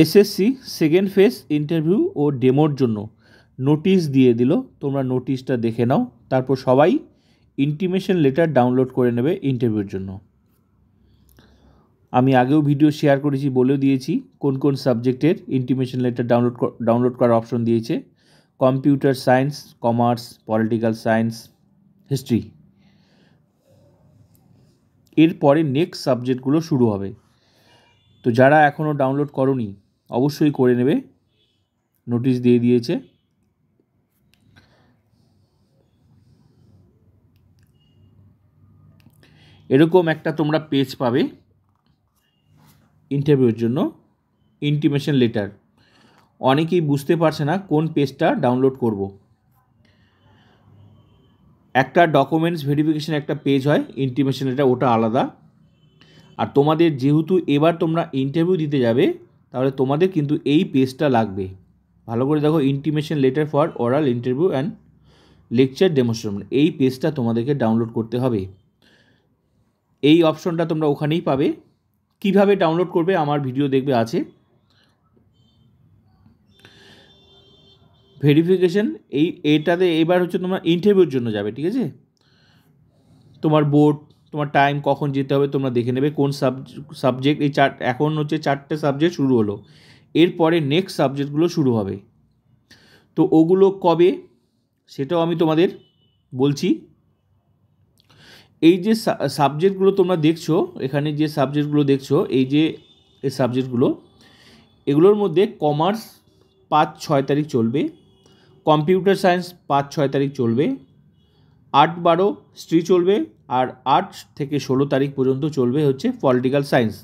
SSC second phase interview ও ডেমোর জন্য notice দিয়ে দিল। তোমরা নোটিশটা দেখে নাও, তারপর সবাই ইন্টিমেশন লেটার ডাউনলোড করে নেবে ইন্টারভিউর জন্য। আমি আগেও ভিডিও শেয়ার করেছি, বলেও দিয়েছি কোন কোন সাবজেক্টের ইন্টিমেশন লেটার ডাউনলোড করার অপশন দিয়েছে। Computer science, commerce, political science, history. এরপরে নেক্সট সাবজেক্টগুলো শুরু হবে। তো যারা এখনও ডাউনলোড করোনি অবশ্যই করে নেবে, নোটিশ দিয়ে দিয়েছে। এরকম একটা তোমরা পেজ পাবে ইন্টারভিউর জন্য, ইন্টিমেশন লেটার। অনেকেই বুঝতে পারছে না কোন পেজটা ডাউনলোড করব। একটা ডকুমেন্টস ভেরিফিকেশন একটা পেজ হয়, ইন্টিমেশন লেটার ওটা আলাদা। আর তোমাদের যেহেতু এবার তোমরা ইন্টারভিউ দিতে যাবে, তাহলে তোমাদের কিন্তু এই পেজটা লাগবে। ভালো করে দেখো, intimation letter for oral interview and lecture demonstration, এই পেজটা তোমাদেরকে ডাউনলোড করতে হবে। এই অপশনটা তোমরা ওখানেই পাবে। কিভাবে ডাউনলোড করবে আমার ভিডিও দেখবে আছে। ভেরিফিকেশন এইটাতে এবার হচ্ছে তোমরা ইন্টারভিউর জন্য যাবে, ঠিক আছে? তোমার বোর্ড, তোমার টাইম, কখন যেতে হবে তোমরা দেখে নেবে। কোন সাবজেক্ট এই এখন হচ্ছে 4টে সাবজেক্ট শুরু হলো, এরপরে নেক্সট সাবজেক্টগুলো শুরু হবে। তো ওগুলো কবে সেটাও আমি তোমাদের বলছি। এই যে সাবজেক্টগুলো তোমরা দেখছো, এখানে যে সাবজেক্টগুলো দেখছো, এই সাবজেক্টগুলো, এগুলোর মধ্যে কমার্স 5-6 তারিখ চলবে, কম্পিউটার সায়েন্স 5-6 তারিখ চলবে, 8-12 হিস্ট্রি চলবে, আর 8 থেকে 16 তারিখ পর্যন্ত চলবে হচ্ছে পলিটিক্যাল সায়েন্স।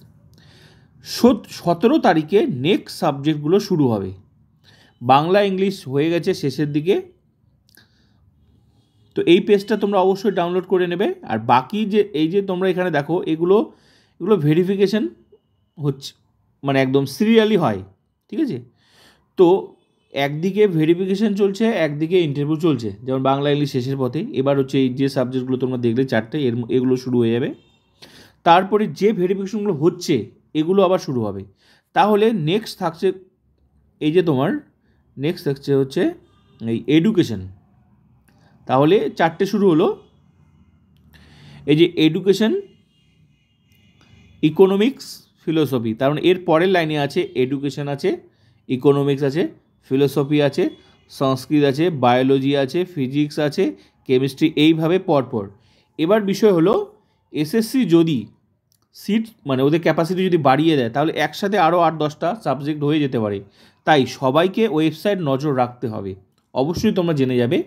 17 তারিখে নেক্সট সাবজেক্টগুলো শুরু হবে। বাংলা ইংলিশ হয়ে গেছে শেষের দিকে। তো এই পেজটা তোমরা অবশ্যই ডাউনলোড করে নেবে। আর বাকি যে তোমরা এখানে দেখো, এগুলো ভেরিফিকেশন হচ্ছে, মানে একদম সিরিয়ালি হয়, ঠিক আছে? তো একদিকে ভেরিফিকেশন চলছে, একদিকে ইন্টারভিউ চলছে। যেমন বাংলা ইংলিশ শেষের পথে, এবার হচ্ছে এই যে সাবজেক্টগুলো তোমরা দেখলে 4টে, এগুলো শুরু হয়ে যাবে। তারপরে যে ভেরিফিকেশনগুলো হচ্ছে এগুলো আবার শুরু হবে। তাহলে নেক্সট থাকছে এই যে তোমার নেক্সট থাকছে হচ্ছে এই এডুকেশন। তাহলে 4টে শুরু হলো। এই যে এডুকেশন, ইকোনমিক্স, ফিলোসফি, তার মানে এর পরের লাইনে আছে এডুকেশন আছে, ইকোনমিক্স আছে, ফিলোসফি আছে, সংস্কৃত আছে, বায়োলজি আছে, ফিজিক্স আছে, কেমিস্ট্রি, এইভাবে পরপর। এবার বিষয় হলো, এসএসসি যদি সিট মানে ওদের ক্যাপাসিটি যদি বাড়িয়ে দেয়, তাহলে একসাথে আরও 8-10টা সাবজেক্ট হয়ে যেতে পারে। তাই সবাইকে ওয়েবসাইট নজর রাখতে হবে, অবশ্যই তোমরা জেনে যাবে।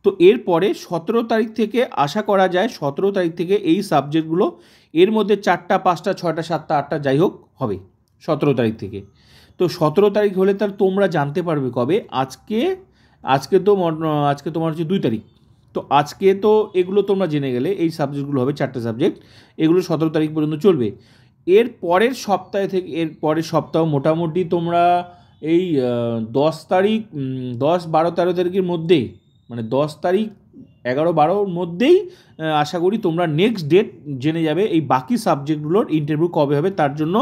তো এরপরে 17 তারিখ থেকে আশা করা যায়, 17 তারিখ থেকে এই সাবজেক্টগুলো এর মধ্যে 4টা, 5টা, 6টা, 7টা, 8টা যাই হোক হবে 17 তারিখ থেকে। তো 17 তারিখ হলে তার তোমরা জানতে পারবে কবে। আজকে তোমার হচ্ছে 2 তারিখ। তো আজকে তো এগুলো তোমরা জেনে গেলে, এই সাবজেক্টগুলো হবে 4টে সাবজেক্ট, এগুলো 17 তারিখ পর্যন্ত চলবে। এর পরের সপ্তাহ মোটামুটি তোমরা এই 10 তারিখ, 10, 12, 13 তারিখের মধ্যেই, মানে 10 তারিখ, 11, 12-র মধ্যেই আশা করি তোমরা নেক্সট ডেট জেনে যাবে এই বাকি সাবজেক্টগুলোর ইন্টারভিউ কবে হবে। তার জন্য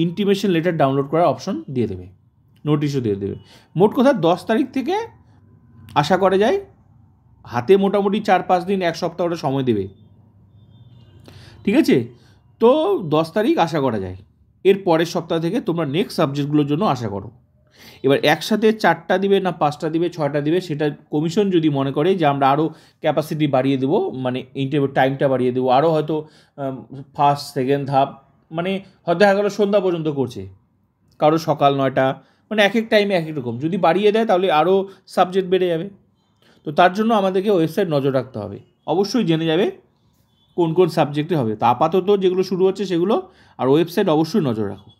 ইন্টিমেশন লেটার ডাউনলোড করার অপশন দিয়ে দেবে, নোটিশও দিয়ে দেবে। মোট কথা 10 তারিখ থেকে আশা করা যায়, হাতে মোটামুটি 4-5 দিন, 1 সপ্তাহ ওটা সময় দেবে, ঠিক আছে? তো 10 তারিখ আশা করা যায়। এর পরের সপ্তাহ থেকে তোমরা নেক্সট সাবজেক্টগুলোর জন্য আশা করো। এবার একসাথে 4টা দিবে না 5টা দিবে, 6টা দিবে, সেটা কমিশন যদি মনে করে যে আমরা আরও ক্যাপাসিটি বাড়িয়ে দেবো, মানে ইন্টারভিউ টাইমটা বাড়িয়ে দেবো, আরও হয়তো ফার্স্ট সেকেন্ড ধাপ, মানে হয়তো দেখা গেলো সন্ধ্যা পর্যন্ত করছে, কারো সকাল 9টা, মানে এক এক টাইমে এক এক রকম যদি বাড়িয়ে দেয়, তাহলে আরও সাবজেক্ট বেড়ে যাবে। তো তার জন্য আমাদেরকে ওয়েবসাইট নজর রাখতে হবে, অবশ্যই জেনে যাবে কোন কোন সাবজেক্টে হবে। তা আপাতত যেগুলো শুরু হচ্ছে সেগুলো, আর ওয়েবসাইট অবশ্যই নজর রাখো।